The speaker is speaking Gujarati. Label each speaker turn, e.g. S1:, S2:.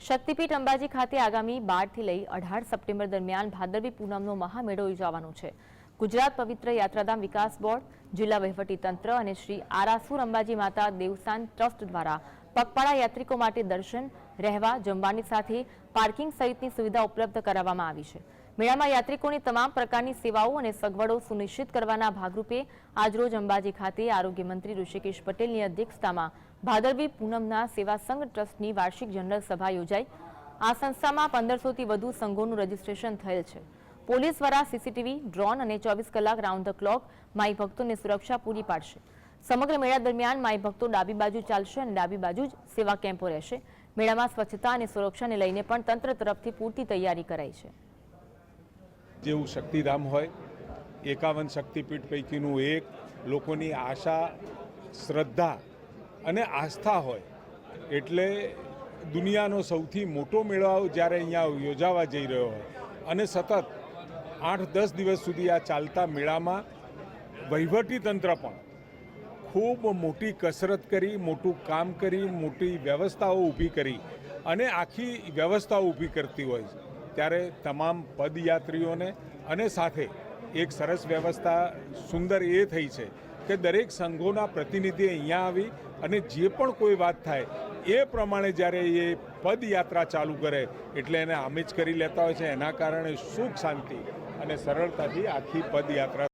S1: શક્તિપીઠ અંબાજી ખાતે આગામી 12 થી લઈ 18 સપ્ટેમ્બર દરમિયાન ભાદરવી પૂનમનો મહામેળો યોજાવાનો છે। ગુજરાત પવિત્ર યાત્રાધામ વિકાસ બોર્ડ, જિલ્લા વહીવટીતંત્ર અને શ્રી આરાસુર અંબાજી માતા દેવસ્થાન ટ્રસ્ટ દ્વારા પગપાળા યાત્રિકો માટે દર્શન, રહેવા, જમવાની સાથે પાર્કિંગ સહિતની સુવિધા ઉપલબ્ધ કરાવવામાં આવી છે। મેળામાં યાત્રિકોની તમામ પ્રકારની સેવાઓ અને સગવડો સુનિશ્ચિત કરવાના ભાગરૂપે આજરોજ અંબાજી ખાતે આરોગ્ય મંત્રી ઋષિકેશ પટેલની અધ્યક્ષતામાં ભાદરવી પૂનમના સેવા સંઘ ટ્રસ્ટની વાર્ષિક જનરલ સભા યોજાઈ। આ સંસ્થામાં 1500થી વધુ સંઘોનું રજીસ્ટ્રેશન થયેલ છે। પોલીસ દ્વારા સીસીટીવી, ડ્રોન અને 24 કલાક રાઉન્ડ ધ ક્લોક માઈ ભક્તોને સુરક્ષા પૂરી પાડશે। સમગ્ર મેળા દરમિયાન માઈ ભક્તો ડાબી બાજુ ચાલશે અને ડાબી બાજુ જ સેવા કેમ્પો રહેશે। મેળામાં સ્વચ્છતા અને સુરક્ષાને લઈને પણ તંત્ર તરફથી પૂરતી તૈયારી કરાઈ છે।
S2: જેવું શક્તિધામ હોય, 51 શક્તિપીઠ પૈકીનું એક, લોકોની આશા, શ્રદ્ધા અને આસ્થા હોય એટલે દુનિયાનો સૌથી મોટો મેળો જ્યારે અહીંયા યોજાવા જઈ રહ્યો હોય અને સતત 8-10 દિવસ સુધી આ ચાલતા મેળામાં વહીવટીતંત્ર પણ ખૂબ મોટી કસરત કરી, મોટું કામ કરી, મોટી વ્યવસ્થાઓ ઊભી કરી અને આખી વ્યવસ્થાઓ ઊભી કરતી હોય છે। ત્યારે તમામ પદયાત્રીઓને અને સાથે એક સરસ વ્યવસ્થા સુંદર એ થઈ છે કે દરેક સંઘોના પ્રતિનિધિ અહીંયા આવી અને જે પણ કોઈ વાત થાય એ પ્રમાણે જ્યારે એ પદયાત્રા ચાલુ કરે એટલે એને આમેજ કરી લેતા હોય છે। એના કારણે સુખ શાંતિ અને સરળતાથી આખી પદયાત્રા